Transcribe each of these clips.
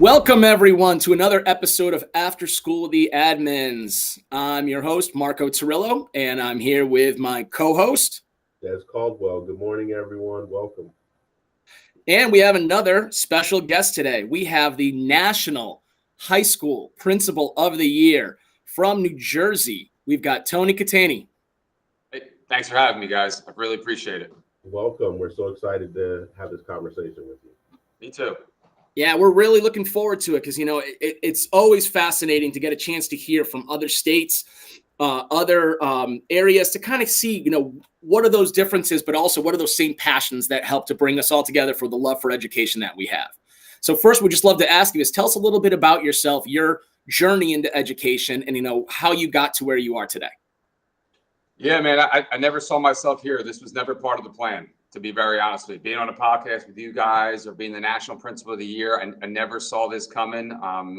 Welcome, everyone, to another episode of After School with the Admins. I'm your host, Marco Torillo, and I'm here with my co-host. Des Caldwell. Good morning, everyone. Welcome. And we have another special guest today. We have the National High School Principal of the Year from New Jersey. We've got Tony Cattani. Hey, thanks for having me, guys. I really appreciate it. Welcome. We're so excited to have this conversation with you. Me too. Yeah, we're really looking forward to it because, it's always fascinating to get a chance to hear from other states, other areas to kind of see, what are those differences, but also what are those same passions that help to bring us all together for the love for education that we have. So first, we'd just love to ask you is tell us a little bit about yourself, your journey into education, and, how you got to where you are today. Yeah, man, I never saw myself here. This was never part of the plan, to be very honest with you. Being on a podcast with you guys or being the National Principal of the Year, I never saw this coming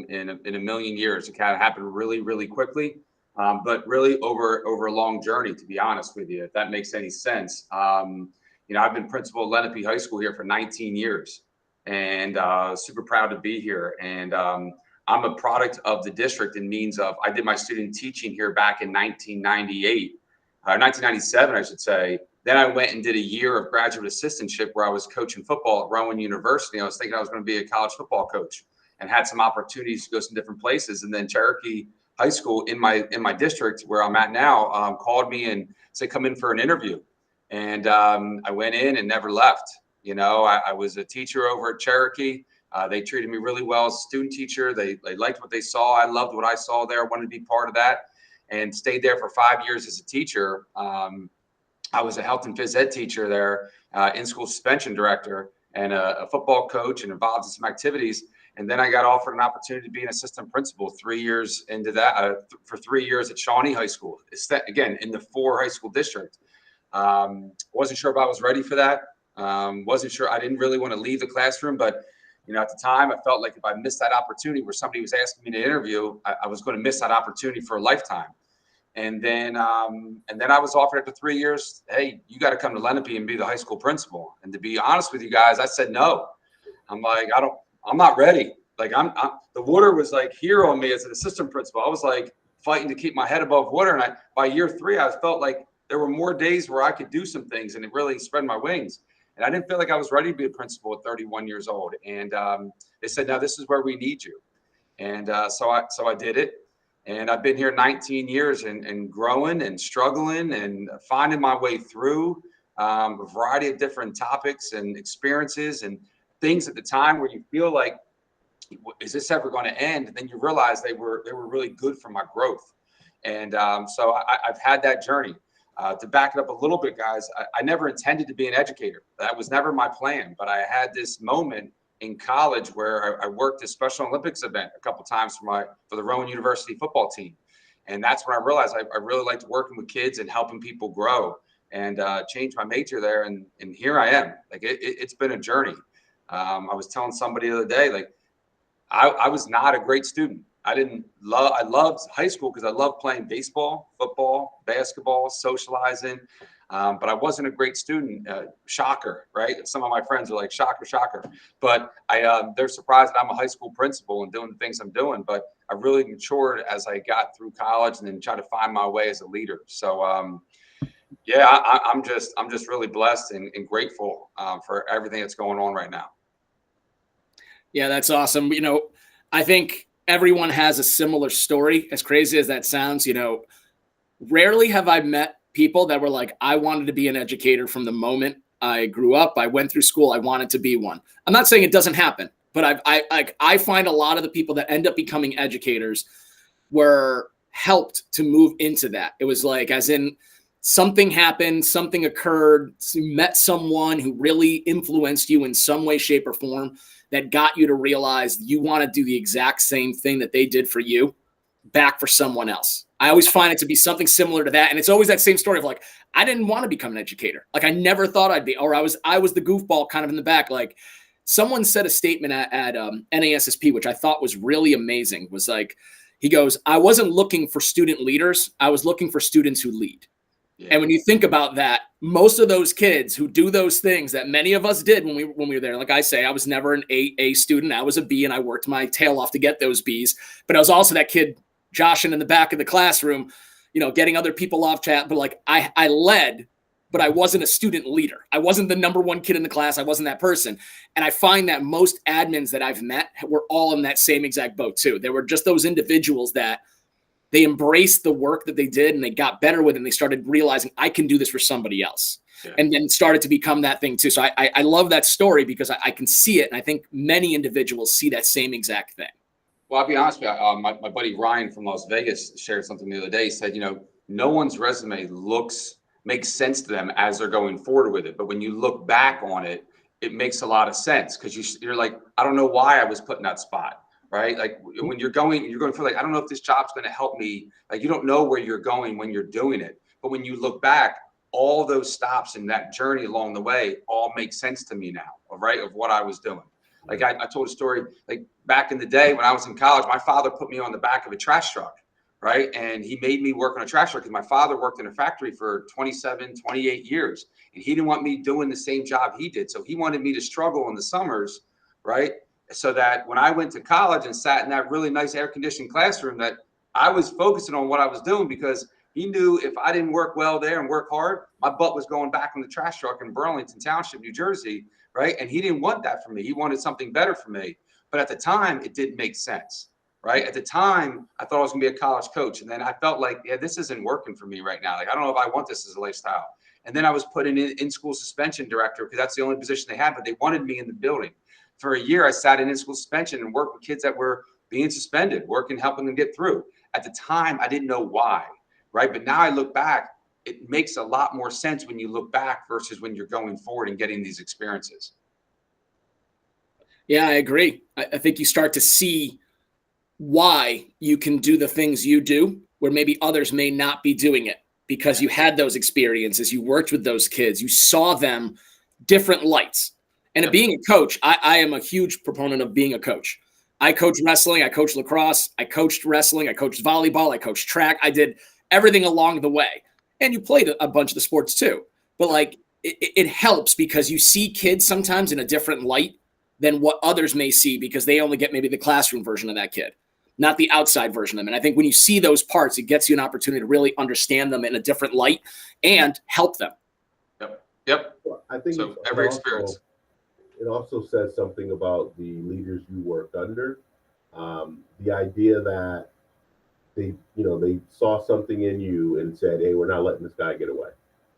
in a million years. It kind of happened really, really quickly, but really over a long journey, to be honest with you, if that makes any sense. I've been principal at Lenape High School here for 19 years and super proud to be here. And I'm a product of the district in means of I did my student teaching here back in 1997, I should say. Then I went and did a year of graduate assistantship where I was coaching football at Rowan University. I was thinking I was going to be a college football coach and had some opportunities to go some different places. And then Cherokee High School in my district where I'm at now called me and said, come in for an interview. And I went in and never left. I was a teacher over at Cherokee. They treated me really well as a student teacher. They liked what they saw. I loved what I saw there. I wanted to be part of that and stayed there for 5 years as a teacher. I was a health and phys ed teacher there, in-school suspension director, and a football coach and involved in some activities. And then I got offered an opportunity to be an assistant principal 3 years into that, for 3 years at Shawnee High School, again, in the 4 high school district. Wasn't sure if I was ready for that. Wasn't sure. I didn't really want to leave the classroom, but at the time I felt like if I missed that opportunity where somebody was asking me to interview, I was going to miss that opportunity for a lifetime. And then I was offered after 3 years, hey, you got to come to Lenape and be the high school principal. And to be honest with you guys, I said no. I'm like, I'm not ready. Like the water was like here on me as an assistant principal. I was like fighting to keep my head above water. And by year 3, I felt like there were more days where I could do some things, and it really spread my wings. And I didn't feel like I was ready to be a principal at 31 years old. And they said, now this is where we need you. And so I did it. And I've been here 19 years and growing and struggling and finding my way through a variety of different topics and experiences and things at the time where you feel like, is this ever going to end? And then you realize they were really good for my growth. And so I've had that journey. To back it up a little bit, guys, I never intended to be an educator. That was never my plan. But I had this moment in college where I worked a Special Olympics event a couple times for the Rowan University football team. And that's when I realized I really liked working with kids and helping people grow, and changed my major there. And here I am. Like it's been a journey. I was telling somebody the other day, like I was not a great student. I loved high school because I loved playing baseball, football, basketball, socializing. But I wasn't a great student. Shocker, right? Some of my friends are like, shocker. But they're surprised that I'm a high school principal and doing the things I'm doing. But I really matured as I got through college and then tried to find my way as a leader. So, I'm just really blessed and grateful for everything that's going on right now. Yeah, that's awesome. I think everyone has a similar story, as crazy as that sounds. Rarely have I met people that were like, I wanted to be an educator from the moment I grew up. I went through school. I wanted to be one. I'm not saying it doesn't happen, but I find a lot of the people that end up becoming educators were helped to move into that. It was like, as in something happened, something occurred, you met someone who really influenced you in some way, shape, or form that got you to realize you want to do the exact same thing that they did for you back for someone else. I always find it to be something similar to that. And it's always that same story of like, I didn't want to become an educator. Like I never thought I'd be, or I was the goofball kind of in the back. Like someone said a statement at NASSP, which I thought was really amazing, was like, he goes, I wasn't looking for student leaders. I was looking for students who lead. Yeah. And when you think about that, most of those kids who do those things that many of us did when we were there, like I say, I was never an A student. I was a B, and I worked my tail off to get those Bs. But I was also that kid joshing in the back of the classroom, getting other people off chat. But like I led, but I wasn't a student leader. I wasn't the number one kid in the class. I wasn't that person. And I find that most admins that I've met were all in that same exact boat too. There were just those individuals that they embraced the work that they did and they got better with it. And they started realizing I can do this for somebody else. Yeah. And then started to become that thing too. So I love that story because I can see it. And I think many individuals see that same exact thing. Well, I'll be honest with you. My buddy Ryan from Las Vegas shared something the other day. He said, no one's resume makes sense to them as they're going forward with it. But when you look back on it, it makes a lot of sense because you're like, I don't know why I was put in that spot. Right? Like when you're going for like, I don't know if this job's going to help me. Like you don't know where you're going when you're doing it. But when you look back, all those stops and that journey along the way all make sense to me now, right? Of what I was doing. Like I told a story, like back in the day when I was in college, my father put me on the back of a trash truck, right? And he made me work on a trash truck because my father worked in a factory for 27, 28 years. And he didn't want me doing the same job he did. So he wanted me to struggle in the summers, right? So that when I went to college and sat in that really nice air conditioned classroom, that I was focusing on what I was doing because he knew if I didn't work well there and work hard, my butt was going back on the trash truck in Burlington Township, New Jersey, right? And he didn't want that for me. He wanted something better for me. But at the time, it didn't make sense, right? At the time, I thought I was going to be a college coach. And then I felt like, yeah, this isn't working for me right now. Like, I don't know if I want this as a lifestyle. And then I was put in school suspension director because that's the only position they had, but they wanted me in the building. For a year, I sat in school suspension and worked with kids that were being suspended, helping them get through. At the time, I didn't know why, right? But now I look back, it makes a lot more sense when you look back versus when you're going forward and getting these experiences. Yeah, I agree. I think you start to see why you can do the things you do where maybe others may not be doing it because you had those experiences, you worked with those kids, you saw them different lights. And being a coach, I am a huge proponent of being a coach. I coach wrestling, I coach lacrosse, I coached wrestling, I coached volleyball, I coached track. I did everything along the way. And you played a bunch of the sports too. But like it helps because you see kids sometimes in a different light than what others may see because they only get maybe the classroom version of that kid, not the outside version of them. And I think when you see those parts, it gets you an opportunity to really understand them in a different light and help them. Yep. Well, I think so every experience. It also says something about the leaders you worked under. The idea that they saw something in you and said, "Hey, we're not letting this guy get away."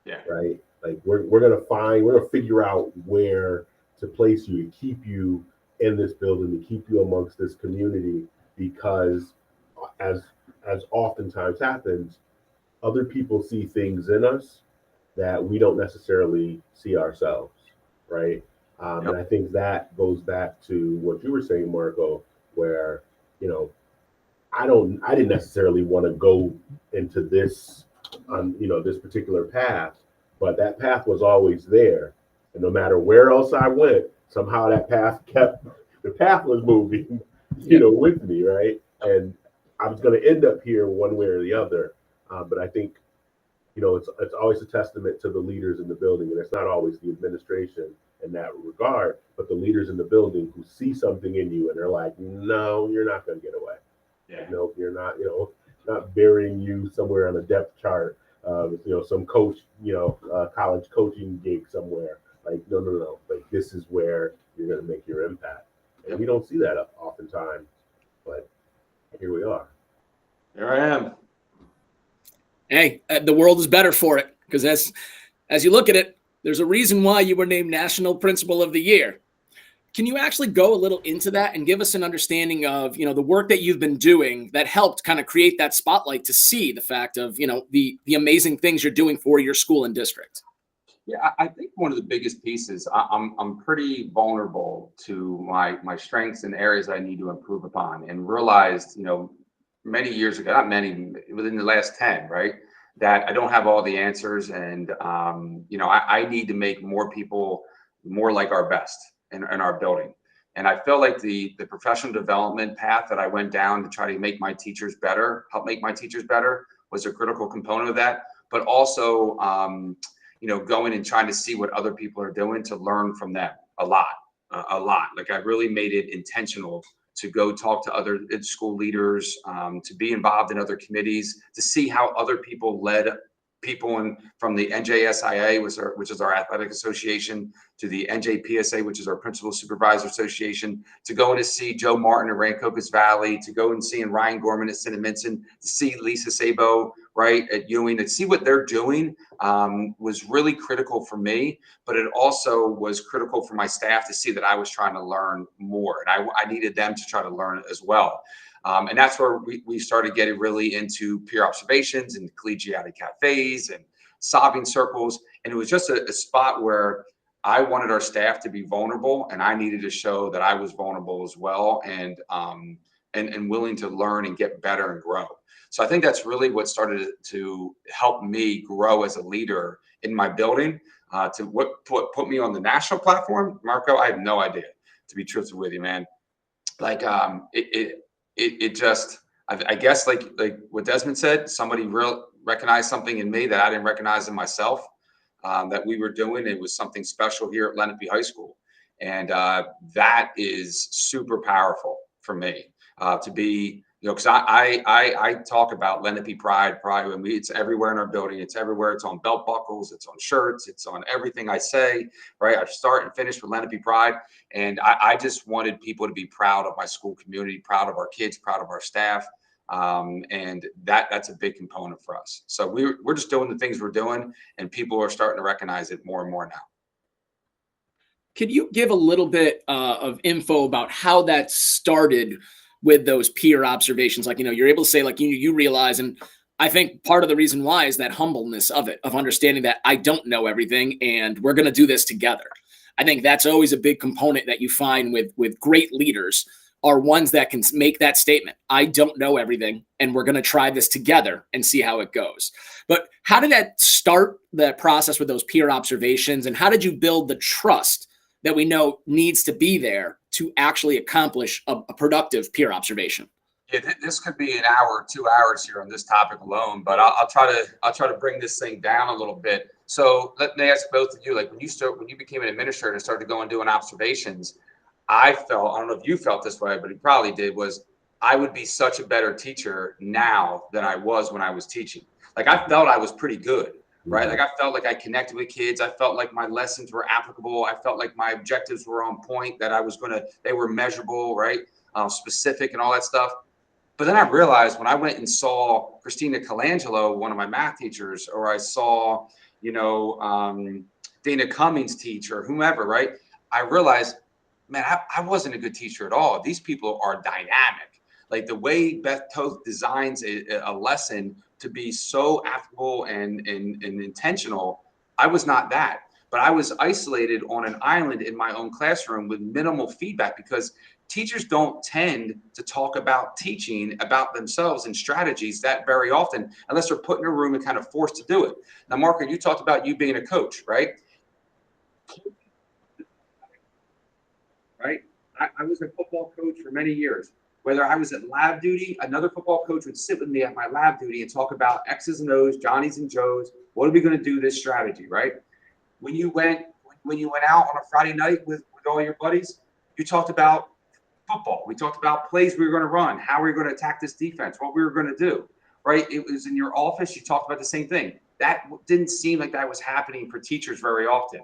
Yeah. Right. Like we're gonna figure out where to place you, to keep you in this building, to keep you amongst this community, because as oftentimes happens, other people see things in us that we don't necessarily see ourselves. Right. And I think that goes back to what you were saying, Marco, where, I didn't necessarily want to go into this, this particular path, but that path was always there. And no matter where else I went, somehow the path was moving, with me. Right. And I was going to end up here one way or the other. But I think, it's always a testament to the leaders in the building, and it's not always the administration in that regard, but the leaders in the building who see something in you and they're like, no, you're not going to get away. Yeah. No, you're not, not burying you somewhere on a depth chart, some coach, college coaching gig somewhere. Like, no. Like, this is where you're going to make your impact. And we don't see that oftentimes, but here we are. Here I am. Hey, the world is better for it because as you look at it, there's a reason why you were named National Principal of the Year. Can you actually go a little into that and give us an understanding of, the work that you've been doing that helped kind of create that spotlight to see the fact of, the amazing things you're doing for your school and district? Yeah, I think one of the biggest pieces, I'm pretty vulnerable to my strengths and areas I need to improve upon, and realized, many years ago, not many, within the last 10, right, that I don't have all the answers. And, I need to make more people more like our best in our building. And I felt like the professional development path that I went down to try to make my teachers better, help make my teachers better, was a critical component of that. but also, going and trying to see what other people are doing to learn from them a lot. Like I really made it intentional to go talk to other school leaders, to be involved in other committees, to see how other people led people from the NJSIA, which is our athletic association, to the NJPSA, which is our principal supervisor association, to go and to see Joe Martin at Rancocas Valley, to go and see Ryan Gorman at Cinnamon, to see Lisa Sabo, right, at Ewing, to see what they're doing, was really critical for me, but it also was critical for my staff to see that I was trying to learn more, and I needed them to try to learn as well. And that's where we started getting really into peer observations and collegiate cafes and solving circles. And it was just a spot where I wanted our staff to be vulnerable, and I needed to show that I was vulnerable as well, and willing to learn and get better and grow. So I think that's really what started to help me grow as a leader in my building. To what put me on the national platform, Marco, I have no idea, to be truthful with you, man. Like it just, I guess, like what Desmond said, somebody recognized something in me that I didn't recognize in myself, that we were doing. It was something special here at Lenape High School. And that is super powerful for me, to be, because I talk about Lenape Pride. It's everywhere in our building. It's everywhere. It's on belt buckles. It's on shirts. It's on everything I say, right? I start and finish with Lenape Pride. And I just wanted people to be proud of my school community, proud of our kids, proud of our staff. And that's a big component for us. So we're just doing the things we're doing, and people are starting to recognize it more and more now. Could you give a little bit of info about how that started with those peer observations? Like, you're able to say, like, you realize, and I think part of the reason why is that humbleness of it, of understanding that I don't know everything and we're going to do this together. I think that's always a big component that you find with great leaders, are ones that can make that statement. I don't know everything, and we're going to try this together and see how it goes. But how did that start, that process with those peer observations, and how did you build the trust that we know needs to be there to actually accomplish a productive peer observation? Yeah, this could be an hour, 2 hours here on this topic alone, but I'll try to bring this thing down a little bit. So let me ask both of you, like when you became an administrator and started going doing observations, I don't know if you felt this way, but you probably did, was I would be such a better teacher now than I was when I was teaching. Like I felt I was pretty good, right? Like I felt like I connected with kids. I felt like my lessons were applicable. I felt like my objectives were on point, that they were measurable, right? Specific and all that stuff. But then I realized when I went and saw Christina Colangelo, one of my math teachers, or I saw, Dana Cummings teach, or whomever, right? I realized, man, I wasn't a good teacher at all. These people are dynamic. Like the way Beth Toth designs a lesson to be so affable and intentional, I was not that. But I was isolated on an island in my own classroom with minimal feedback, because teachers don't tend to talk about teaching, about themselves and strategies that very often, unless they're put in a room and kind of forced to do it. Now, Marco, you talked about you being a coach, right? Right? I was a football coach for many years. Whether I was at lab duty, another football coach would sit with me at my lab duty and talk about X's and O's, Johnny's and Joe's. What are we going to do this strategy, right? When you went out on a Friday night with all your buddies, you talked about football. We talked about plays we were going to run, how we were going to attack this defense, what we were going to do, right? It was in your office. You talked about the same thing. That didn't seem like that was happening for teachers very often.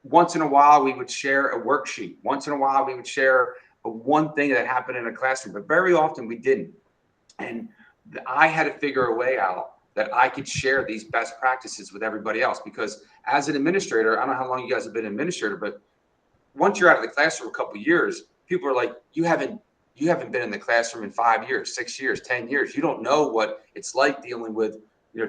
Once in a while, we would share a worksheet. Once in a while, we would share one thing that happened in a classroom, but very often we didn't. And I had to figure a way out that I could share these best practices with everybody else, because as an administrator, I don't know how long you guys have been an administrator, but once you're out of the classroom a couple of years, people are like, you haven't been in the classroom in 5 years, 6 years, 10 years. You don't know what it's like dealing with,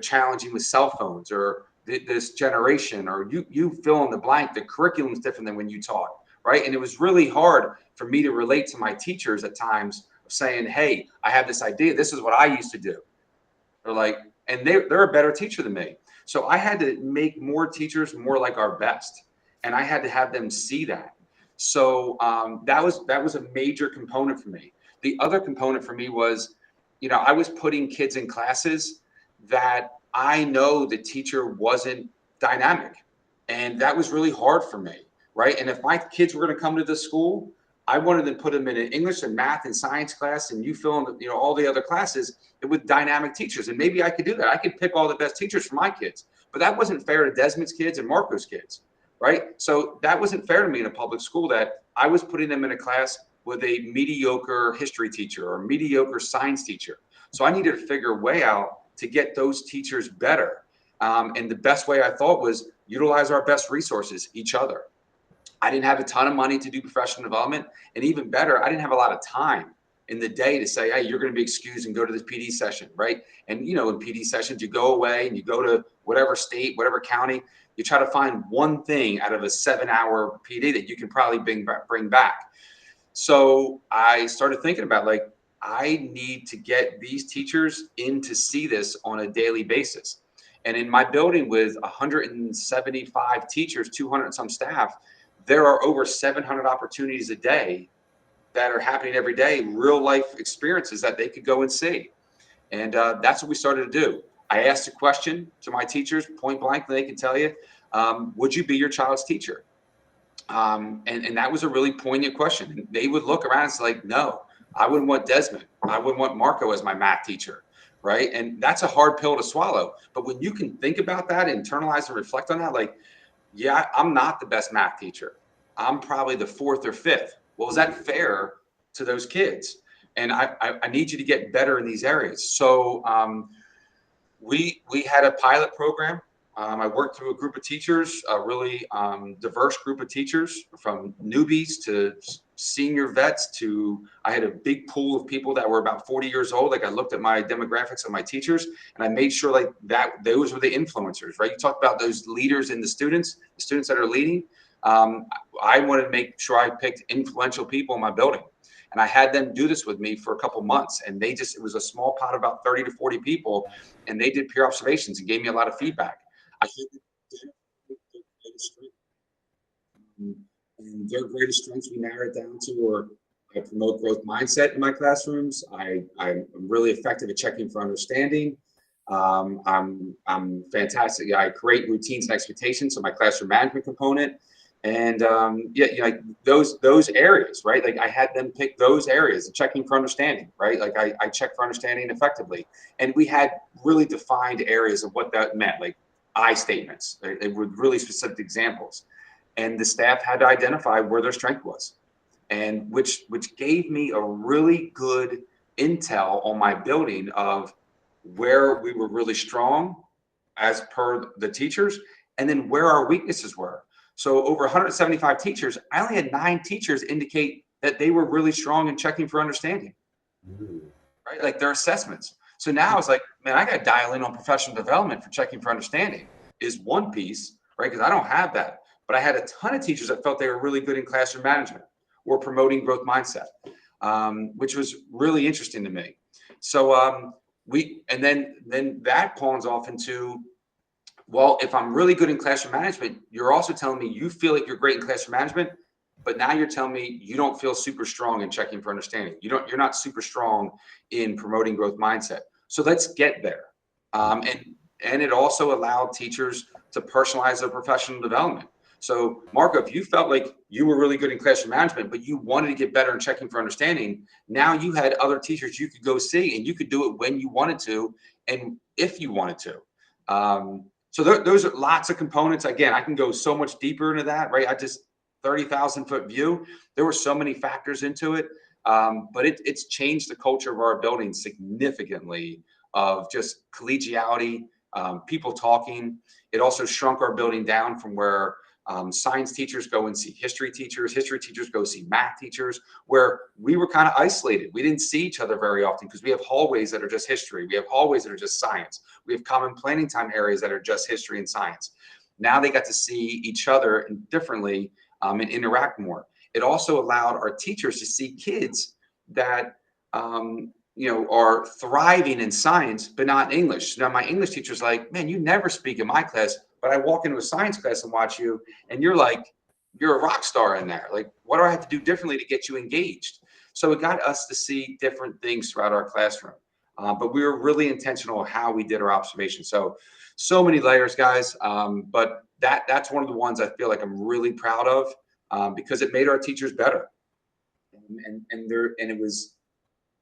challenging with cell phones, or this generation, or you fill in the blank. The curriculum is different than when you taught, right? And it was really hard for me to relate to my teachers at times, of saying, hey, I have this idea. This is what I used to do. They're like, and they're a better teacher than me. So I had to make more teachers more like our best. And I had to have them see that. So that was a major component for me. The other component for me was, I was putting kids in classes that I know the teacher wasn't dynamic, and that was really hard for me, right? And if my kids were going to come to this school, I wanted to put them in an English and math and science class, and you fill in, you know, all the other classes with dynamic teachers. And maybe I could do that. I could pick all the best teachers for my kids, but that wasn't fair to Desmond's kids and Marco's kids, right? So that wasn't fair to me in a public school, that I was putting them in a class with a mediocre history teacher or mediocre science teacher. So I needed to figure a way out to get those teachers better. And the best way I thought was utilize our best resources, each other. I didn't have a ton of money to do professional development. And even better, I didn't have a lot of time in the day to say, hey, you're going to be excused and go to this PD session, right? And, you know, in PD sessions, you go away and you go to whatever state, whatever county, you try to find one thing out of a 7-hour PD that you can probably bring back. So I started thinking about, like, I need to get these teachers in to see this on a daily basis. And in my building with 175 teachers, 200 and some staff, there are over 700 opportunities a day that are happening every day, real life experiences that they could go and see. And that's what we started to do. I asked a question to my teachers point blank, and they can tell you, would you be your child's teacher? And that was a really poignant question. And they would look around and say, like, no, I wouldn't want Desmond. I wouldn't want Marco as my math teacher. Right. And that's a hard pill to swallow. But when you can think about that, internalize and reflect on that, like, yeah, I'm not the best math teacher. I'm probably the fourth or fifth. Well, is that fair to those kids? And I need you to get better in these areas. So we had a pilot program. I worked through a group of teachers, a really diverse group of teachers, from newbies to senior vets to, I had a big pool of people that were about 40 years old. Like, I looked at my demographics of my teachers, and I made sure, like, that those were the influencers, right? You talk about those leaders in the students that are leading. I wanted to make sure I picked influential people in my building. And I had them do this with me for a couple months. And it was a small pot of about 30 to 40 people. And they did peer observations and gave me a lot of feedback. I think and their greatest strengths we narrowed down to were, I promote growth mindset in my classrooms. I'm really effective at checking for understanding. I'm fantastic. I create routines and expectations, so my classroom management component. And yeah, you know, like those areas, right? Like, I had them pick those areas, checking for understanding, right? Like, I check for understanding effectively. And we had really defined areas of what that meant, like I statements, right? With really specific examples. And the staff had to identify where their strength was, and which gave me a really good intel on my building of where we were really strong as per the teachers, and then where our weaknesses were. So over 175 teachers, I only had 9 teachers indicate that they were really strong in checking for understanding, right? Like, their assessments. So now it's like, man, I got to dial in on professional development for checking for understanding is one piece, right? Because I don't have that. But I had a ton of teachers that felt they were really good in classroom management or promoting growth mindset, which was really interesting to me. So and then that pawns off into, well, if I'm really good in classroom management, you're also telling me you feel like you're great in classroom management, but now you're telling me you don't feel super strong in checking for understanding. You're not super strong in promoting growth mindset. So let's get there. And it also allowed teachers to personalize their professional development. So, Marco, if you felt like you were really good in classroom management, but you wanted to get better in checking for understanding, now you had other teachers you could go see, and you could do it when you wanted to and if you wanted to. So those are lots of components. Again, I can go so much deeper into that, right? 30,000-foot view. There were so many factors into it, but it's changed the culture of our building significantly, of just collegiality, people talking. It also shrunk our building down from where science teachers go and see history teachers go see math teachers, where we were kind of isolated. We didn't see each other very often because we have hallways that are just history. We have hallways that are just science. We have common planning time areas that are just history and science. Now they got to see each other differently and interact more. It also allowed our teachers to see kids that are thriving in science, but not in English. Now my English teacher's like, man, you never speak in my class, but I walk into a science class and watch you, and you're a rock star in there. Like, what do I have to do differently to get you engaged? So it got us to see different things throughout our classroom. But we were really intentional on how we did our observations. So many layers, guys. But that's one of the ones I feel like I'm really proud of, because it made our teachers better. And it was,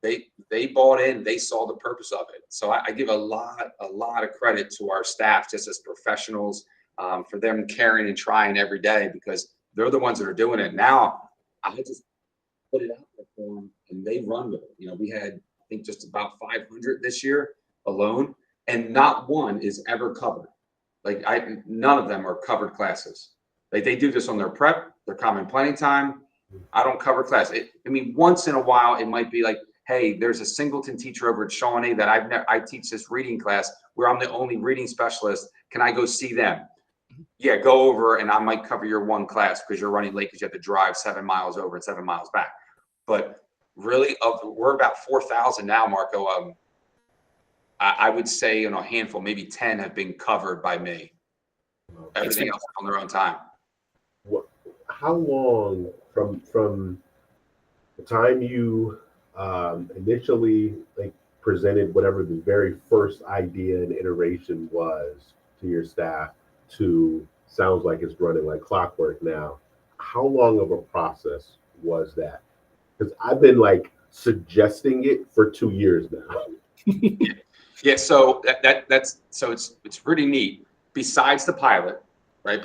they bought in, they saw the purpose of it. So I give a lot of credit to our staff, just as professionals, for them caring and trying every day, because they're the ones that are doing it. Now I just put it out there for them and they run with it. You know, we had, I think, just about 500 this year alone, and not one is ever covered. Like none of them are covered classes. Like they do this on their prep, their common planning time. I don't cover class. I mean, once in a while it might be like, hey, there's a Singleton teacher over at Shawnee that I teach this reading class where I'm the only reading specialist. Can I go see them? Yeah, go over and I might cover your one class because you're running late because you have to drive 7 miles over and 7 miles back. But really, we're about 4,000 now, Marco. I would say in a handful, maybe 10 have been covered by me. Everything else on their own time. How long from the time you initially presented whatever the very first idea and iteration was to your staff to sounds like it's running like clockwork now? How long of a process was that? Because I've been suggesting it for 2 years now. Yeah, so it's pretty neat. Besides the pilot, right?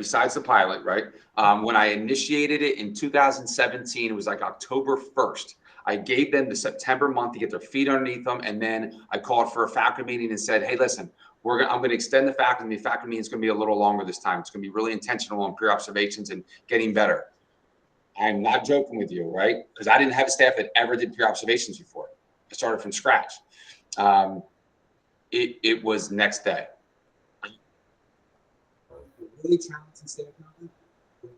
When I initiated it in 2017, it was like October 1st. I gave them the September month to get their feet underneath them, and then I called for a faculty meeting and said, "Hey, listen, I'm going to extend the faculty. The faculty meeting is going to be a little longer this time. It's going to be really intentional on peer observations and getting better." I'm not joking with you, right? Because I didn't have a staff that ever did peer observations before. I started from scratch. It was next day. Really talented staff member.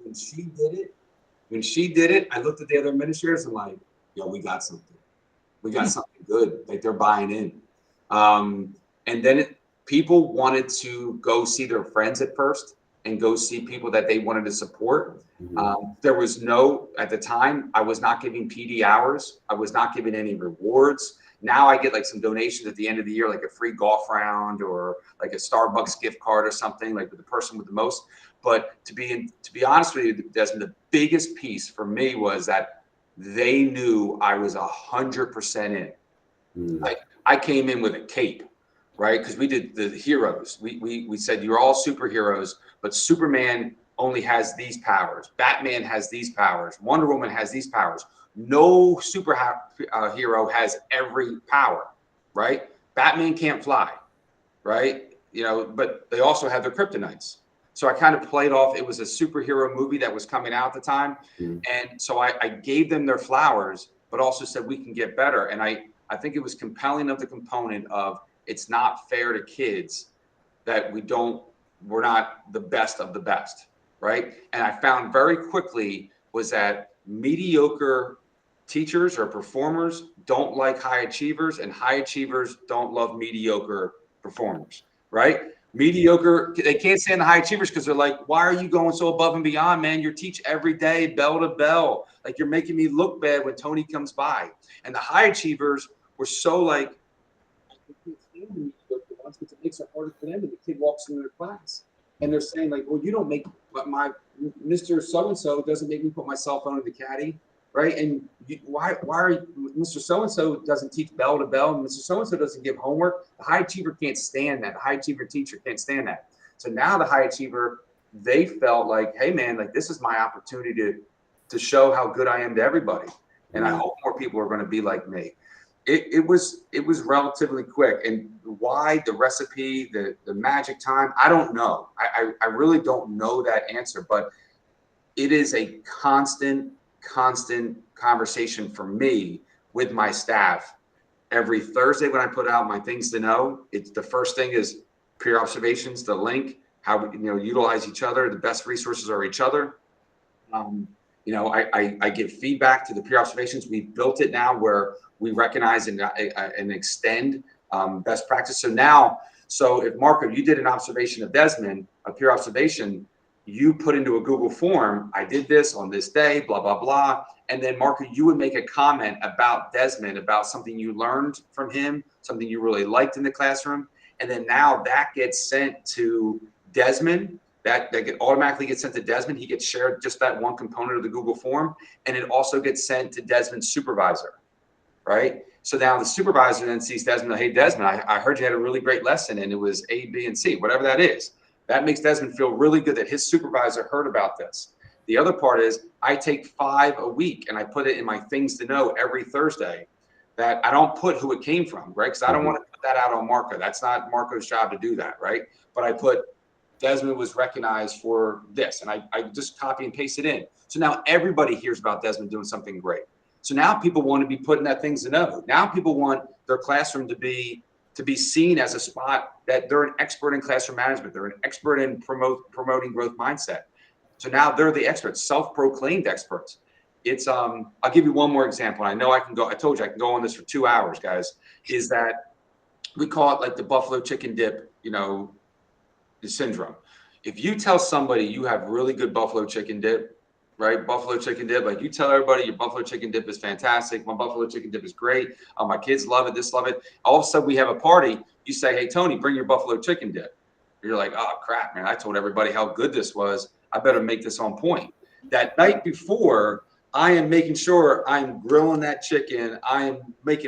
When she did it, I looked at the other administrators and like, yo, we got something. We got something good. Like they're buying in. And then people wanted to go see their friends at first and go see people that they wanted to support. There was at the time, I was not giving PD hours. I was not giving any rewards. Now I get some donations at the end of the year, like a free golf round or like a Starbucks gift card or something, like with the person with the most. But to be honest with you, Desmond, the biggest piece for me was that they knew I was 100% in. Like I came in with a cape, right? Because we did the heroes. We said you're all superheroes, but Superman only has these powers. Batman has these powers. Wonder Woman has these powers. No superhero has every power, right? Batman can't fly, right? But they also have their kryptonites. So I kind of played off, it was a superhero movie that was coming out at the time. And so I gave them their flowers, but also said we can get better. And I think it was compelling of the component of it's not fair to kids that we're not the best of the best, right? And I found very quickly was that mediocre teachers or performers don't like high achievers, and high achievers don't love mediocre performers, right? Mediocre, they can't stand the high achievers because they're like, why are you going so above and beyond, man? You teach every day, bell to bell. Like you're making me look bad when Tony comes by. And the high achievers were so like, I can't stand the mediocre ones because it makes it harder for them. And the kid walks into their class and they're saying like, well, you don't make, but my Mr. So-and-so doesn't make me put my cell phone in the caddy. Right. And why are Mr. So-and-so doesn't teach bell to bell and Mr. So-and-so doesn't give homework? The high achiever can't stand that. The high achiever teacher can't stand that. So now the high achiever, they felt like, hey, man, like this is my opportunity to show how good I am to everybody. And I hope more people are going to be like me. It was relatively quick. And why the recipe, the magic time, I don't know. I really don't know that answer, but it is a constant conversation for me with my staff every Thursday when I put out my things to know. It's the first thing is peer observations, the link, how we utilize each other. The best resources are each other. I give feedback to the peer observations. We've built it now where we recognize and extend best practice. So if Marco, you did an observation of Desmond, a peer observation, you put into a Google form, I did this on this day, blah, blah, blah. And then Marco, you would make a comment about Desmond, about something you learned from him something you really liked in the classroom. And then now that gets sent to Desmond. That automatically gets sent to Desmond. He gets shared just that one component of the Google form. And it also gets sent to Desmond's supervisor, right? So now the supervisor then sees Desmond, hey, Desmond, I heard you had a really great lesson and it was A, B, and C, whatever that is. That makes Desmond feel really good that his supervisor heard about this. The other part is I take 5 a week and I put it in my things to know every Thursday that I don't put who it came from, right? Because I don't want to put that out on Marco. That's not Marco's job to do that, right? But I put Desmond was recognized for this, and I just copy and paste it in. So now everybody hears about Desmond doing something great. So now people want to be putting that things to know. Now people want their classroom to be seen as a spot that they're an expert in classroom management. They're an expert in promoting growth mindset. So now they're the experts, self-proclaimed experts. It's I'll give you one more example. I know I can go. I told you I can go on this for 2 hours, guys. Is that we call it like the buffalo chicken dip, syndrome. If you tell somebody you have really good buffalo chicken dip, right? Buffalo chicken dip, like you tell everybody your buffalo chicken dip is fantastic. My buffalo chicken dip is great. My kids love it. This love it. All of a sudden we have a party. You say, hey, Tony, bring your buffalo chicken dip. You're like, oh crap, man. I told everybody how good this was. I better make this on point. That night before, I am making sure I'm grilling that chicken. I am make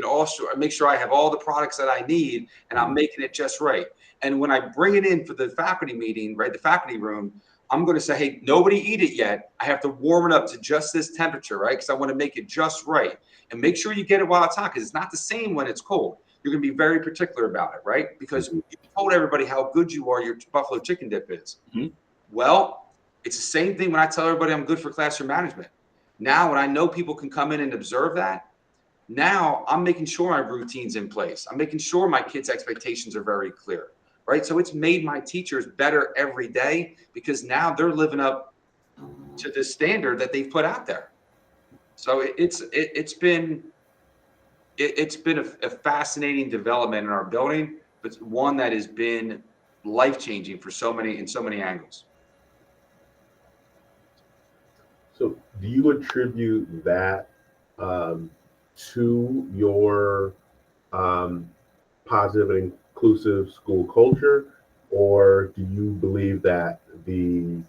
sure I have all the products that I need and I'm making it just right. And when I bring it in for the faculty meeting, right, the faculty room, I'm going to say, hey, nobody eat it yet. I have to warm it up to just this temperature, right? Because I want to make it just right. And make sure you get it while it's hot because it's not the same when it's cold. You're going to be very particular about it, right? Because you told everybody how good your buffalo chicken dip is. Mm-hmm. Well, it's the same thing when I tell everybody I'm good for classroom management. Now, when I know people can come in and observe that, now I'm making sure my routine's in place. I'm making sure my kids' expectations are very clear, right? So it's made my teachers better every day because now they're living up to the standard that they've put out there. So it's been a fascinating development in our building, but one that has been life-changing for so many angles. So do you attribute that to your positive and inclusive school culture, or do you believe that the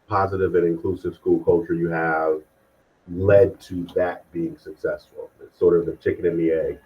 positive and inclusive school culture you have led to that being successful? It's sort of the chicken and the egg.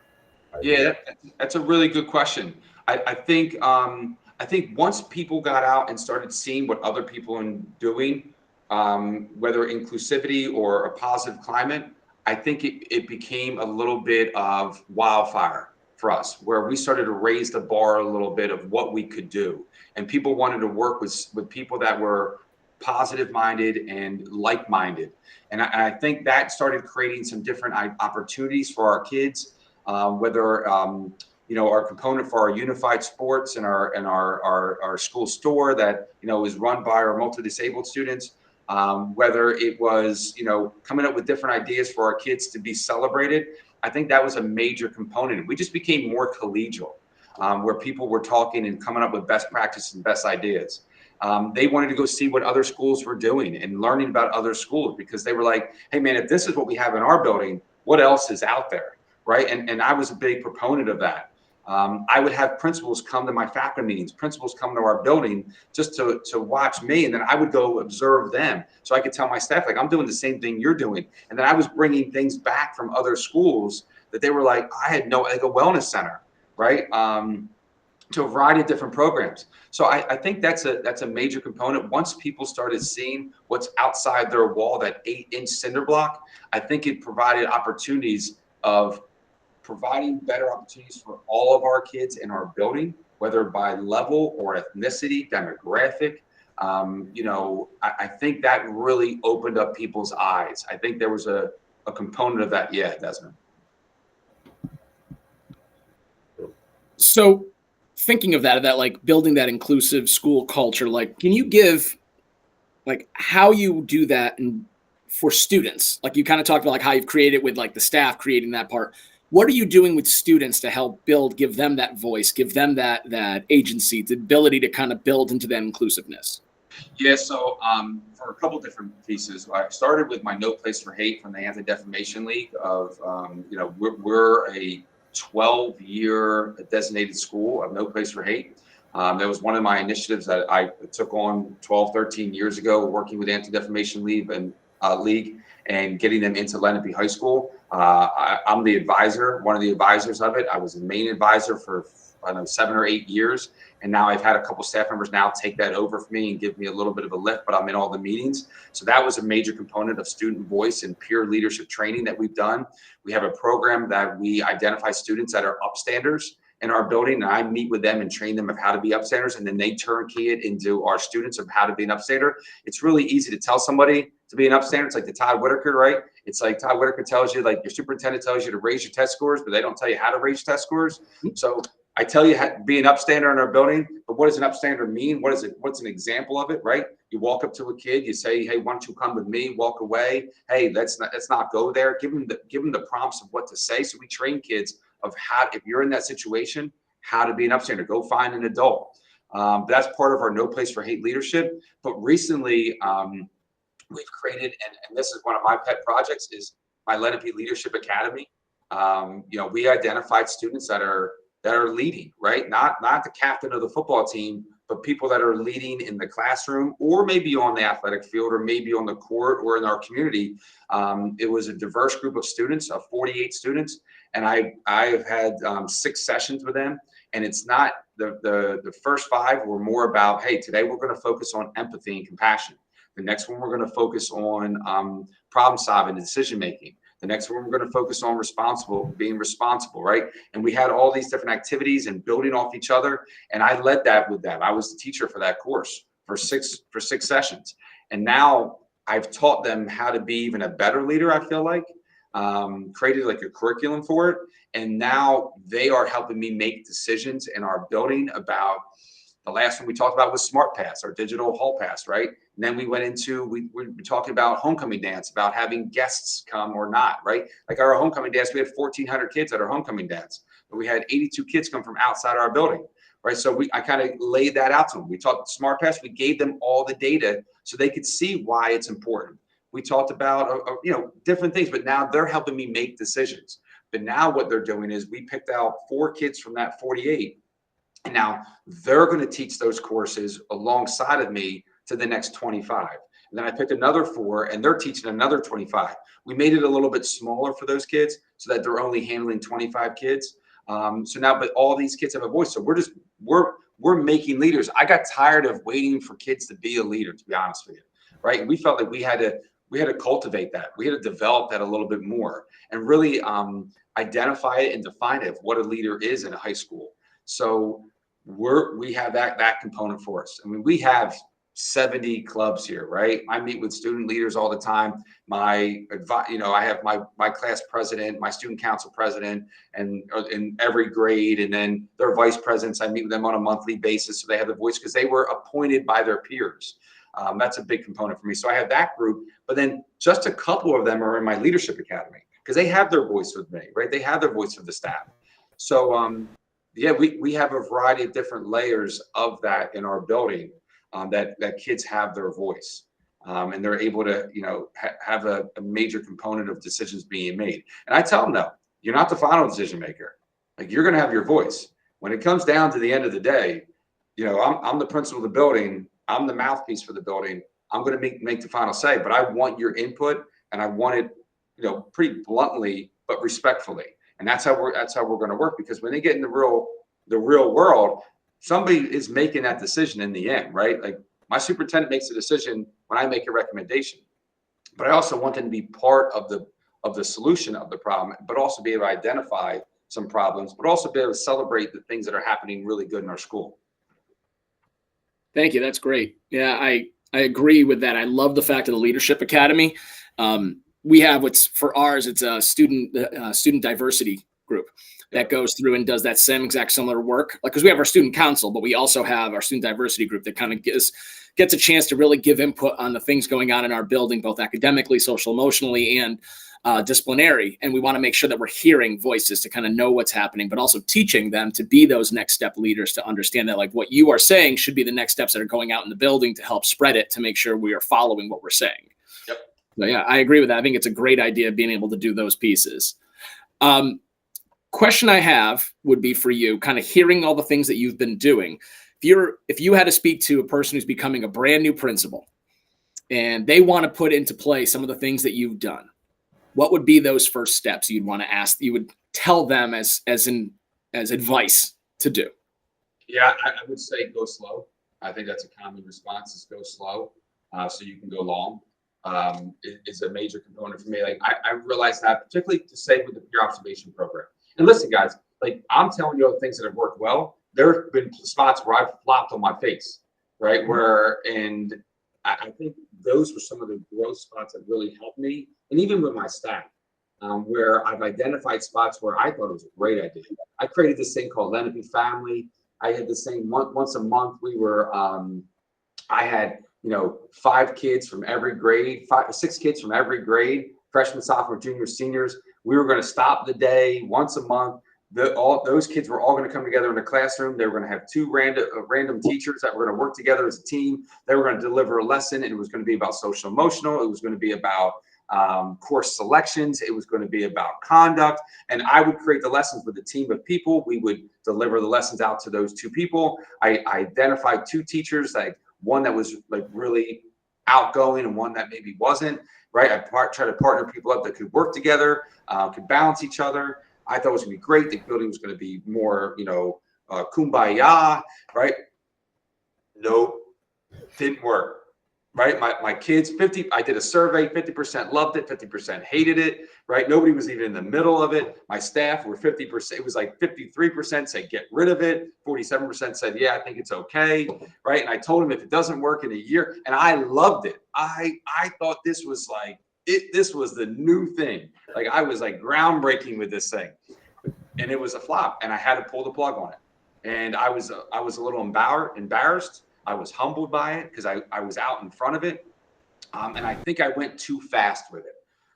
Yeah, that's a really good question. I think once people got out and started seeing what other people are doing, whether inclusivity or a positive climate, I think it became a little bit of wildfire for us, where we started to raise the bar a little bit of what we could do. And people wanted to work with people that were positive minded and like minded. And I think that started creating some different opportunities for our kids, whether our component for our unified sports and our school store that is run by our multi-disabled students. Whether it was, coming up with different ideas for our kids to be celebrated, I think that was a major component. We just became more collegial, where people were talking and coming up with best practices and best ideas. They wanted to go see what other schools were doing and learning about other schools because they were like, hey, man, if this is what we have in our building, what else is out there, right? And I was a big proponent of that. I would have principals come to my faculty meetings, principals come to our building just to watch me. And then I would go observe them. So I could tell my staff, like, I'm doing the same thing you're doing. And then I was bringing things back from other schools that they were like, I had no, like a wellness center, right? To a variety of different programs. So I think that's a major component. Once people started seeing what's outside their wall, that 8-inch cinder block, I think it provided opportunities of providing better opportunities for all of our kids in our building, whether by level or ethnicity, demographic. I think that really opened up people's eyes. I think there was a component of that. Yeah, Desmond. So thinking of that like building that inclusive school culture, like, can you give like how you do that for students? Like you kind of talked about like how you've created with like the staff creating that part. What are you doing with students to help give them that voice, give them that agency, the ability to kind of build into that inclusiveness? Yeah, so for a couple different pieces, I started with my No Place for Hate from the Anti-Defamation League of, we're a 12-year designated school of No Place for Hate. That was one of my initiatives that I took on 12, 13 years ago, working with Anti-Defamation League and getting them into Lenape High School. I'm the advisor, one of the advisors of it. I was the main advisor for, I don't know, 7 or 8 years. And now I've had a couple staff members now take that over for me and give me a little bit of a lift, but I'm in all the meetings. So that was a major component of student voice and peer leadership training that we've done. We have a program that we identify students that are upstanders in our building, and I meet with them and train them of how to be upstanders, and then they turnkey it into our students of how to be an upstander. It's really easy to tell somebody to be an upstander. It's like the Todd Whitaker, right? It's like Todd Whitaker tells you, like your superintendent tells you to raise your test scores, but they don't tell you how to raise test scores. So I tell you how to be an upstander in our building, but what does an upstander mean? What is it? What's an example of it, right? You walk up to a kid, you say, hey, why don't you come with me? Walk away. Hey, let's not go there. Give them the prompts of what to say. So we train kids of how, if you're in that situation, how to be an upstander. Go find an adult. That's part of our No Place for Hate leadership. But recently, we've created, and this is one of my pet projects, is my Lenape Leadership Academy. We identified students that are leading, right? Not the captain of the football team, but people that are leading in the classroom, or maybe on the athletic field, or maybe on the court, or in our community. It was a diverse group of students, of 48 students, and I've had 6 sessions with them. And it's not the first 5 were more about, hey, today we're going to focus on empathy and compassion. The next one we're going to focus on problem solving and decision making. The next one, we're going to focus on being responsible, right? And we had all these different activities and building off each other. And I led that with them. I was the teacher for that course for six sessions. And now I've taught them how to be even a better leader, I feel like, created like a curriculum for it. And now they are helping me make decisions in our building about, the last one we talked about was Smart Pass, our digital hall pass, right? And then we went into, we were talking about homecoming dance, about having guests come or not, right? Like our homecoming dance, we had 1,400 kids at our homecoming dance, but we had 82 kids come from outside our building, right? So I kind of laid that out to them. We talked Smart Pass, we gave them all the data so they could see why it's important. We talked about, different things, but now they're helping me make decisions. But now what they're doing is we picked out 4 kids from that 48. And now they're going to teach those courses alongside of me to the next 25. And then I picked another 4 and they're teaching another 25. We made it a little bit smaller for those kids so that they're only handling 25 kids. So now, but all these kids have a voice. So we're making leaders. I got tired of waiting for kids to be a leader, to be honest with you. Right. We felt like we had to cultivate that. We had to develop that a little bit more and really identify it and define it, what a leader is in a high school. So we have that component for us. I mean, we have 70 clubs here, right? I meet with student leaders all the time. I have my class president, my student council president, and in every grade, and then their vice presidents. I meet with them on a monthly basis, so they have the voice because they were appointed by their peers. That's a big component for me. So I have that group, but then just a couple of them are in my leadership academy because they have their voice with me, right? They have their voice with the staff. So we have a variety of different layers of that in our building, that kids have their voice, and they're able to, have a major component of decisions being made. And I tell them, no, you're not the final decision maker. Like, you're going to have your voice. When it comes down to the end of the day, I'm the principal of the building. I'm the mouthpiece for the building. I'm going to make the final say, but I want your input, and I want it, pretty bluntly, but respectfully. And that's how we're going to work, because when they get in the real world, somebody is making that decision in the end, right? Like, my superintendent makes a decision when I make a recommendation, but I also want them to be part of the solution of the problem, but also be able to identify some problems, but also be able to celebrate the things that are happening really good in our school. Thank you. That's great. Yeah, I agree with that. I love the fact of the Leadership Academy. We have for ours, it's a student diversity group that goes through and does that similar work. Like, because we have our student council, but we also have our student diversity group that kind of gets a chance to really give input on the things going on in our building, both academically, social, emotionally, and disciplinary. And we want to make sure that we're hearing voices to kind of know what's happening, but also teaching them to be those next step leaders, to understand that, like, what you are saying should be the next steps that are going out in the building to help spread it, to make sure we are following what we're saying. Yep. So yeah, I agree with that. I think it's a great idea being able to do those pieces. question I have would be for you, kind of hearing all the things that you've been doing. If you had to speak to a person who's becoming a brand new principal and they want to put into play some of the things that you've done, what would be those first steps you'd want to ask, you would tell them as advice to do? Yeah, I would say go slow. I think that's a common response, is go slow, so you can go long. Is a major component for me. Like I realized that, particularly to say with the peer observation program. And listen, guys, like I'm telling you all the things that have worked well. There have been spots where I've flopped on my face, right? And I think those were some of the growth spots that really helped me, and even with my staff, where I've identified spots where I thought it was a great idea. I created this thing called Lenape Family. I had this thing once a month. I had 5 kids from every grade, 6 kids from every grade, freshmen, sophomore, juniors, seniors. We were going to stop the day once a month. All those kids were all going to come together in the classroom. They were going to have 2 random teachers that were going to work together as a team. They were going to deliver a lesson, and it was going to be about social emotional. It was going to be about course selections. It was going to be about conduct. And I would create the lessons with a team of people. We would deliver the lessons out to those 2 people. I identified 2 teachers, like one that was like really outgoing and one that maybe wasn't, right? I try to partner people up that could work together, could balance each other. I thought it was going to be great. The building was going to be more, kumbaya, right? Nope, didn't work. Right, my kids, I did a survey, 50% loved it, 50% hated it, right? Nobody was even in the middle of it. My staff were 50%, it was like 53% said get rid of it, 47% said, yeah, I think it's okay, right? And I told them if it doesn't work in a year, and I loved it. I thought this was like, this was the new thing. Like I was like groundbreaking with this thing, and it was a flop, and I had to pull the plug on it. And I was a little embarrassed. I was humbled by it because I was out in front of it. And I think I went too fast with it.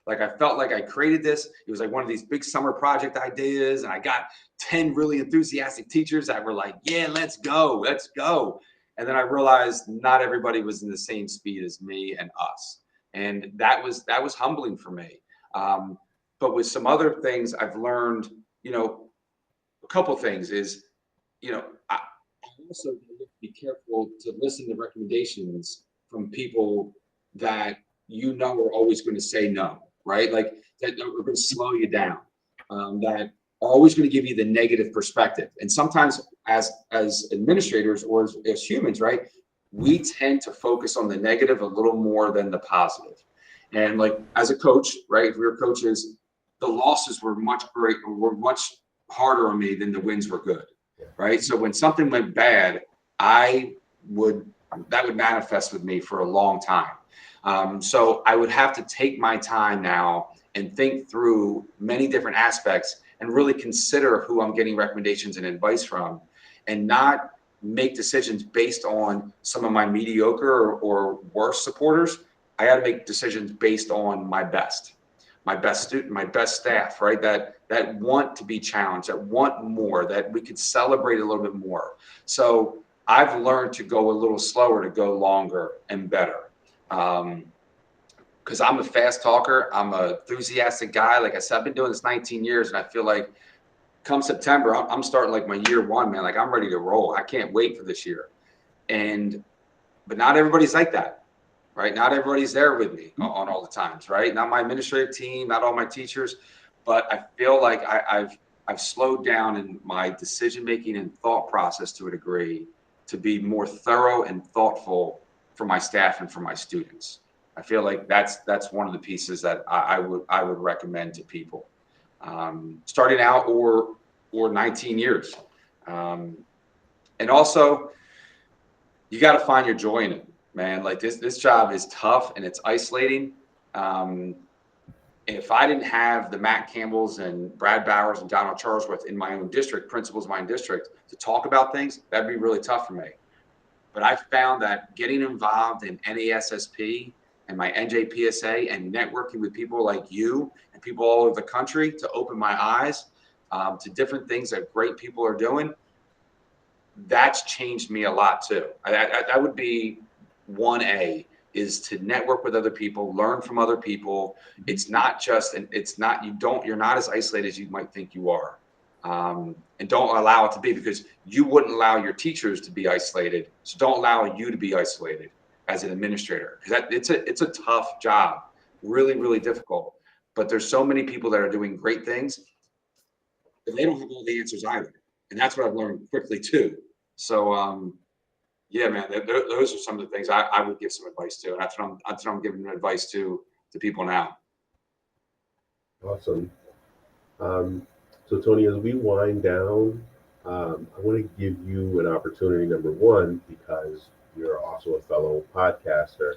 Like I felt like I created this. It was like one of these big summer project ideas. And I got 10 really enthusiastic teachers that were like, yeah, let's go. And then I realized not everybody was in the same speed as me and us. And that was humbling for me. But with some other things I've learned, a couple things is, I also be careful to listen to recommendations from people that are always going to say no, right? Like that are going to slow you down, that are always going to give you the negative perspective. And sometimes as administrators or as humans, right, we tend to focus on the negative a little more than the positive. And like as a coach, right, if we were coaches, the losses were much harder on me than the wins were good, right? So when something went bad, that would manifest with me for a long time. So I would have to take my time now and think through many different aspects and really consider who I'm getting recommendations and advice from, and not make decisions based on some of my mediocre or worse supporters. I got to make decisions based on my best student, my best staff, right? That want to be challenged, that want more, that we could celebrate a little bit more. So I've learned to go a little slower, to go longer and better. Because I'm a fast talker. I'm an enthusiastic guy. Like I said, I've been doing this 19 years, and I feel like come September, I'm starting like my year 1, man. Like I'm ready to roll. I can't wait for this year. But not everybody's like that, right? Not everybody's there with me on all the times, right? Not my administrative team, not all my teachers, but I feel like I've slowed down in my decision-making and thought process to a degree to be more thorough and thoughtful for my staff and for my students. I feel like that's one of the pieces that I would recommend to people starting out or 19 years. And also, you got to find your joy in it, man. Like this job is tough and it's isolating. If I didn't have the Matt Campbells and Brad Bowers and Donald Charlesworth in my own district, principals in my own district, to talk about things, that'd be really tough for me. But I found that getting involved in NASSP and my NJPSA and networking with people like you and people all over the country to open my eyes to different things that great people are doing, that's changed me a lot too. That would be 1A, is to network with other people, learn from other people. It's not just, you're not as isolated as you might think you are. And don't allow it to be, because you wouldn't allow your teachers to be isolated. So don't allow you to be isolated as an administrator, because it's a tough job, really, really difficult. But there's so many people that are doing great things, but they don't have all the answers either. And that's what I've learned quickly too. So, yeah, man, those are some of the things I would give some advice to. And that's what I'm giving advice to people now. Awesome. So Tony, as we wind down, I want to give you an opportunity, number one, because you're also a fellow podcaster,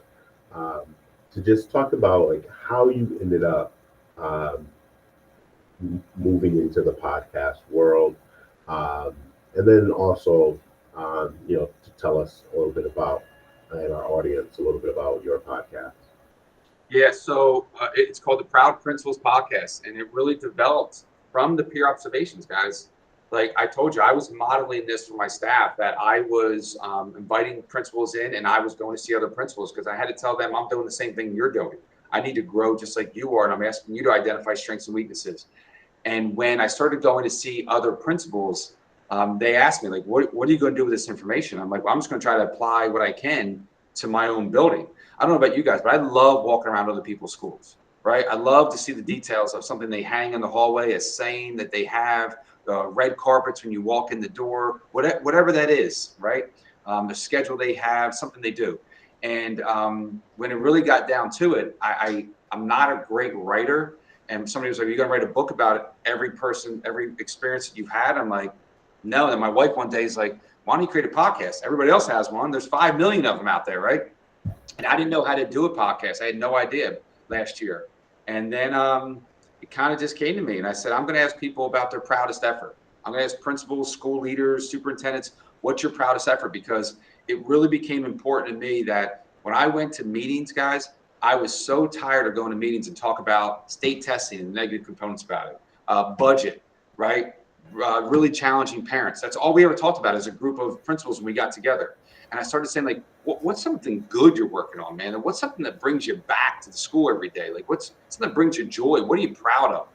to just talk about like how you ended up moving into the podcast world, and then also, to tell us a little bit about, and our audience a little bit about your podcast. Yeah, so it's called the Proud Principals Podcast, and it really developed from the peer observations, guys. Like I told you, I was modeling this for my staff, that I was inviting principals in, and I was going to see other principals, because I had to tell them, I'm doing the same thing you're doing. I need to grow just like you are, and I'm asking you to identify strengths and weaknesses. And when I started going to see other principals, they asked me, like, what are you going to do with this information? I'm like, well, I'm just going to try to apply what I can to my own building. I don't know about you guys, but I love walking around other people's schools, right? I love to see the details of something they hang in the hallway, a saying that they have, red carpets when you walk in the door, whatever that is, right? The schedule they have, something they do. And when it really got down to it, I'm not a great writer. And somebody was like, are you going to write a book about every person, every experience that you've had? I'm like, no. And my wife one day is like, why don't you create a podcast? Everybody else has one. There's 5 million of them out there, right? And I didn't know how to do a podcast. I had no idea last year. And then it kind of just came to me. And I said, I'm going to ask people about their proudest effort. I'm going to ask principals, school leaders, superintendents, what's your proudest effort? Because it really became important to me that when I went to meetings, guys, I was so tired of going to meetings and talk about state testing and negative components about it, budget, right? Really challenging parents. That's all we ever talked about as a group of principals when we got together. And I started saying, like, what's something good you're working on, man? And what's something that brings you back to the school every day? Like, what's something that brings you joy? What are you proud of?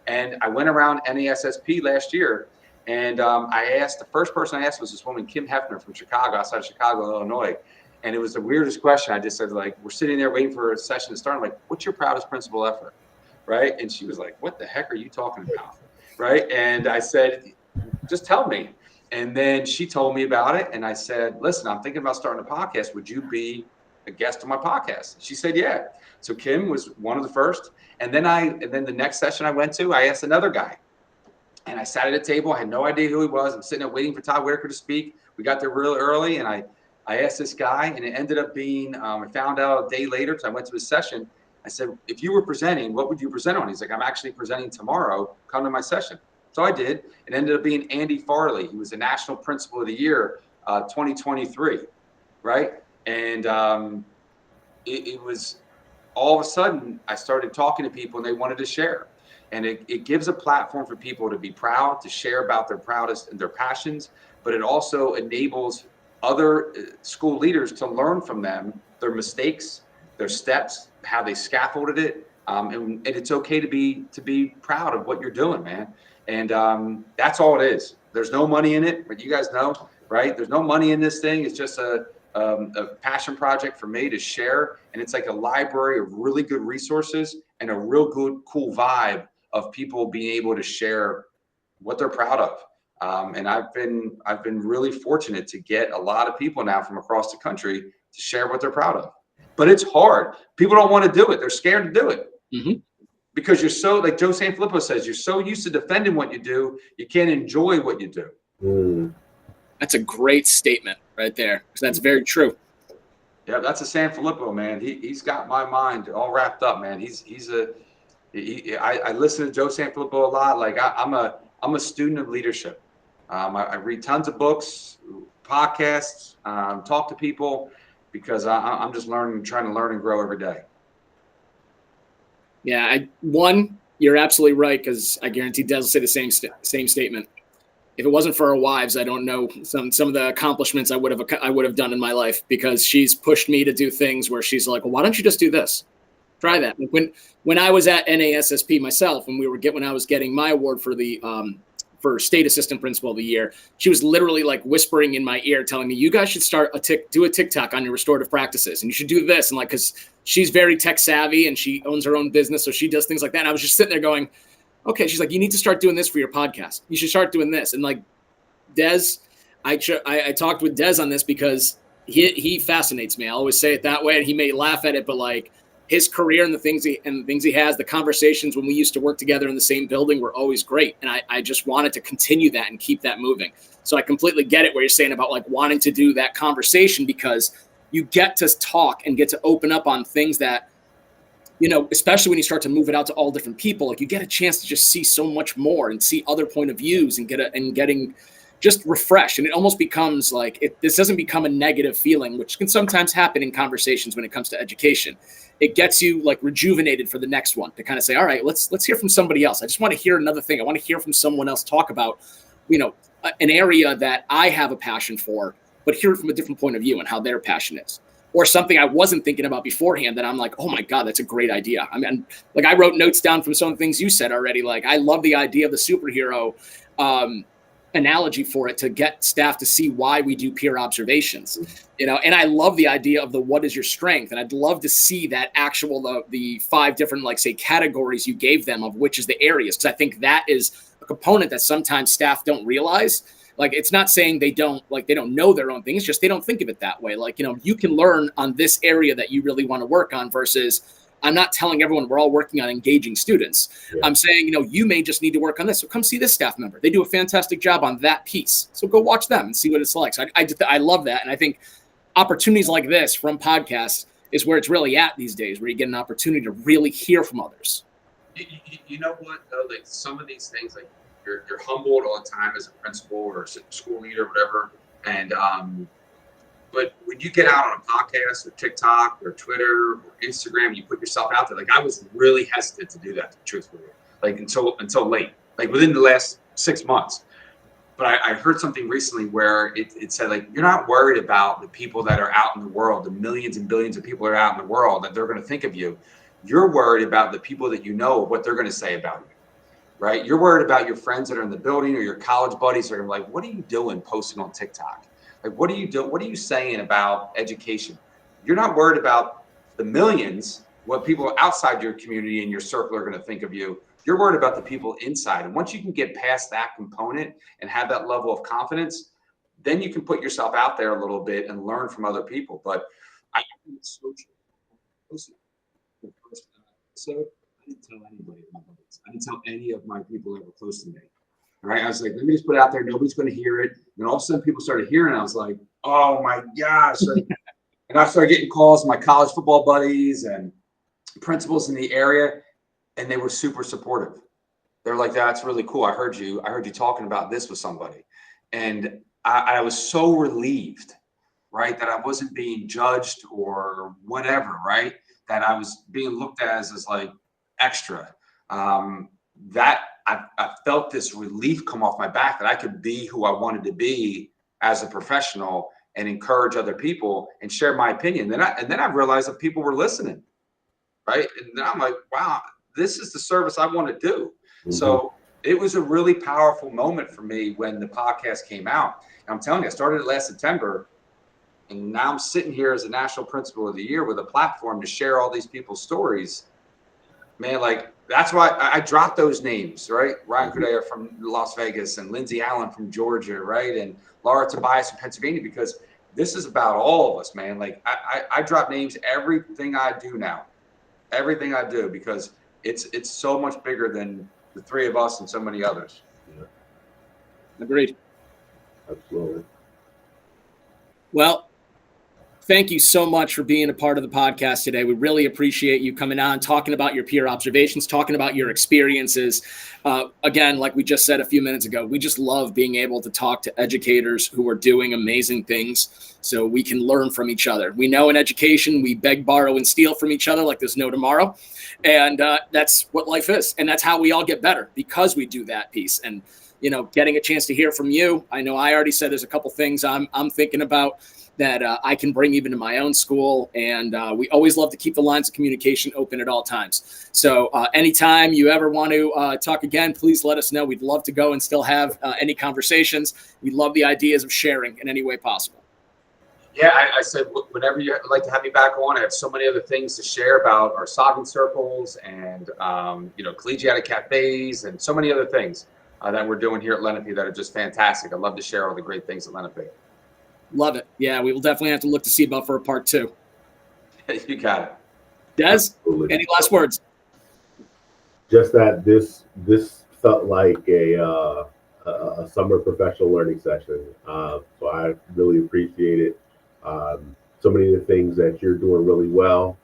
And I went around NASSP last year, and the first person I asked was this woman, Kim Hefner from Chicago, outside of Chicago, Illinois. And it was the weirdest question. I just said, like, we're sitting there waiting for a session to start. I'm like, what's your proudest principal effort? Right? And she was like, what the heck are you talking about? Right? And I said, just tell me. And then she told me about it. And I said, listen, I'm thinking about starting a podcast. Would you be a guest on my podcast? She said, yeah. So Kim was one of the first. And then the next session I went to, I asked another guy. And I sat at a table. I had no idea who he was. I'm sitting there waiting for Todd Whitaker to speak. We got there real early. And I asked this guy, and it ended up being, I found out a day later because I went to his session. I said, if you were presenting, what would you present on? He's like, I'm actually presenting tomorrow. Come to my session. So I did. It ended up being Andy Farley. He was the National Principal of the Year, 2023, right? And it was all of a sudden, I started talking to people, and they wanted to share. And it gives a platform for people to be proud, to share about their proudest and their passions, but it also enables other school leaders to learn from them, their mistakes, their steps, how they scaffolded it. And it's okay to be proud of what you're doing, man. And that's all it is. There's no money in it, but you guys know, right? There's no money in this thing. It's just a passion project for me to share. And it's like a library of really good resources and a real good, cool vibe of people being able to share what they're proud of. And I've been really fortunate to get a lot of people now from across the country to share what they're proud of. But it's hard. People don't want to do it. They're scared to do it. Mm-hmm. Because you're so, like Joe Sanfilippo says, you're so used to defending what you do, you can't enjoy what you do. Mm. That's a great statement right there, because that's very true. Yeah, that's a Sanfilippo, man. He's got my mind all wrapped up, man. I listen to Joe Sanfilippo a lot. Like I'm a student of leadership. I read tons of books, podcasts, talk to people, because I'm just trying to learn and grow every day. Yeah, you're absolutely right, because I guarantee Des will say the same statement. If it wasn't for our wives, I don't know some of the accomplishments I would have done in my life, because she's pushed me to do things where she's like, well, why don't you just do this? Try that. When I was at NASSP myself, when I was getting my award for the for state assistant principal of the year. She was literally like whispering in my ear, telling me, you guys should do a TikTok on your restorative practices, and you should do this. And like, cause she's very tech savvy and she owns her own business. So she does things like that. And I was just sitting there going, okay. She's like, you need to start doing this for your podcast. You should start doing this. And like Des, I talked with Des on this because he fascinates me. I always say it that way. And he may laugh at it, but like, his career and the things he has, the conversations when we used to work together in the same building were always great. And I just wanted to continue that and keep that moving. So I completely get it where you're saying about like wanting to do that conversation, because you get to talk and get to open up on things that, you know, especially when you start to move it out to all different people, like you get a chance to just see so much more and see other point of views and getting just refreshed. And it almost becomes like, this doesn't become a negative feeling, which can sometimes happen in conversations when it comes to education. It gets you like rejuvenated for the next one to kind of say, all right, let's hear from somebody else. I just want to hear another thing. I want to hear from someone else talk about, you know, an area that I have a passion for, but hear it from a different point of view and how their passion is, or something I wasn't thinking about beforehand that I'm like, oh my God, that's a great idea. I mean, like I wrote notes down from some of the things you said already. Like I love the idea of the superhero analogy for it, to get staff to see why we do peer observations, you know, and I love the idea of the, what is your strength? And I'd love to see that actual, the 5 different, like say categories you gave them of which is the areas. Cause I think that is a component that sometimes staff don't realize. Like, it's not saying they don't know their own things, just they don't think of it that way. Like, you know, you can learn on this area that you really want to work on versus, I'm not telling everyone we're all working on engaging students. Yeah. I'm saying, you know, you may just need to work on this. So come see this staff member. They do a fantastic job on that piece. So go watch them and see what it's like. So I love that. And I think opportunities like this from podcasts is where it's really at these days, where you get an opportunity to really hear from others. You know what, though? Like some of these things, like you're humbled all the time as a principal or a school leader or whatever. And, but when you get out on a podcast or TikTok or Twitter or Instagram, you put yourself out there. Like I was really hesitant to do that, truthfully, like until late, like within the last 6 months. But I heard something recently where it said, like, you're not worried about the people that are out in the world, the millions and billions of people that are out in the world that they're going to think of you. You're worried about the people that you know, what they're going to say about you, right? You're worried about your friends that are in the building or your college buddies that are like, what are you doing posting on TikTok? Like, what are you doing? What are you saying about education? You're not worried about the millions, what people outside your community and your circle are going to think of you. You're worried about the people inside. And once you can get past that component and have that level of confidence, then you can put yourself out there a little bit and learn from other people. But I think it's social. The first episode, I didn't tell anybody about this. I didn't tell any of my people that were close to me. All right, I was like, let me just put it out there. Nobody's going to hear it. And all of a sudden, people started hearing it. I was like, oh my gosh! And I started getting calls from my college football buddies and principals in the area, and they were super supportive. They're like, that's really cool. I heard you talking about this with somebody, and I was so relieved, right, that I wasn't being judged or whatever, right, that I was being looked at as like extra. That I felt this relief come off my back that I could be who I wanted to be as a professional and encourage other people and share my opinion. And then I realized that people were listening, right? And then I'm like, wow, this is the service I want to do. Mm-hmm. So it was a really powerful moment for me when the podcast came out. And I'm telling you, I started it last September, and now I'm sitting here as a National Principal of the Year with a platform to share all these people's stories. Man, like, that's why I dropped those names, right? Ryan Kudea from Las Vegas and Lindsay Allen from Georgia, right? And Laura Tobias from Pennsylvania, because this is about all of us, man. Like I drop names, everything I do now, everything I do, because it's so much bigger than the 3 of us and so many others. Yeah. Agreed. Absolutely. Well, thank you so much for being a part of the podcast today. We really appreciate you coming on, talking about your peer observations, talking about your experiences. Again, like we just said a few minutes ago, we just love being able to talk to educators who are doing amazing things so we can learn from each other. We know in education, we beg, borrow, and steal from each other like there's no tomorrow. And that's what life is. And that's how we all get better, because we do that piece. And, you know, getting a chance to hear from you. I know I already said there's a couple things I'm thinking about. that I can bring even to my own school. And we always love to keep the lines of communication open at all times. So anytime you ever want to talk again, please let us know. We'd love to go and still have any conversations. We love the ideas of sharing in any way possible. Yeah, I said, whenever you'd like to have me back on, I have so many other things to share about our sogging circles and, collegiate cafes and so many other things that we're doing here at Lenape that are just fantastic. I'd love to share all the great things at Lenape. Love it. Yeah, we will definitely have to look to see about for a part 2. You got it. Des, Absolutely. any last words? Just that this felt like a summer professional learning session. So I really appreciate it. So many of the things that you're doing really well.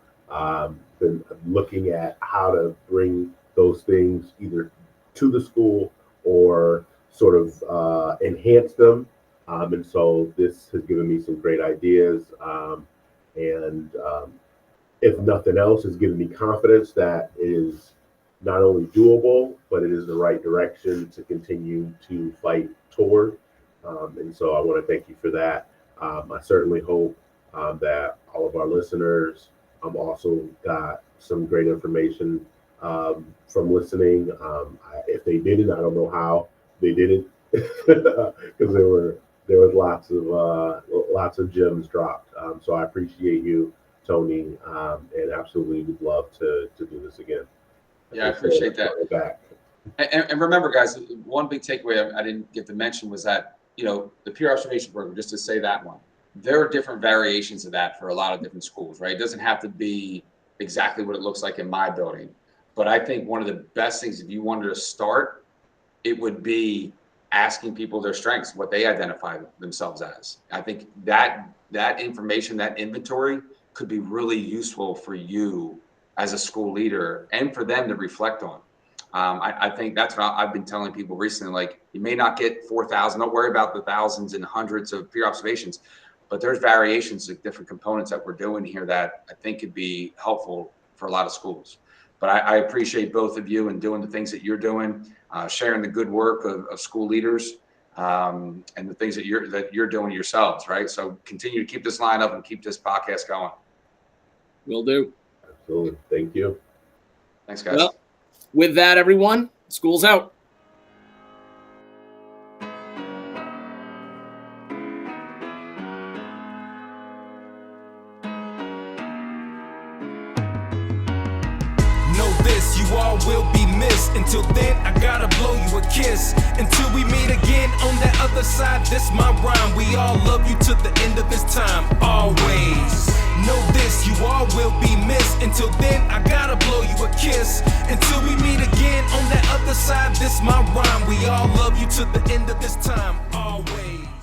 Been looking at how to bring those things either to the school or sort of enhance them. And so this has given me some great ideas. And if nothing else, has given me confidence that it is not only doable, but it is the right direction to continue to fight toward. And so I want to thank you for that. I certainly hope that all of our listeners also got some great information from listening. If they didn't, I don't know how they didn't, because there was lots of gems dropped. So I appreciate you, Tony, and absolutely would love to do this again. Yeah, I appreciate that. And remember, guys, one big takeaway I didn't get to mention was that, the peer observation program, just to say that one, there are different variations of that for a lot of different schools, right? It doesn't have to be exactly what it looks like in my building. But I think one of the best things, if you wanted to start, it would be asking people their strengths, what they identify themselves as. I think that information, that inventory could be really useful for you as a school leader and for them to reflect on. I think that's what I've been telling people recently. Like, you may not get 4,000. Don't worry about the thousands and hundreds of peer observations, but there's variations of different components that we're doing here that I think could be helpful for a lot of schools. But I appreciate both of you and doing the things that you're doing, sharing the good work of school leaders, and the things that you're doing yourselves, right? So continue to keep this line up and keep this podcast going. Will do. Absolutely. Thank you. Thanks, guys. Well, with that, everyone, school's out. You all will be missed. Until then, I gotta blow you a kiss. Until we meet again on that other side, this my rhyme. We all love you to the end of this time, always. Know this, you all will be missed. Until then, I gotta blow you a kiss. Until we meet again on that other side, this my rhyme. We all love you to the end of this time, always.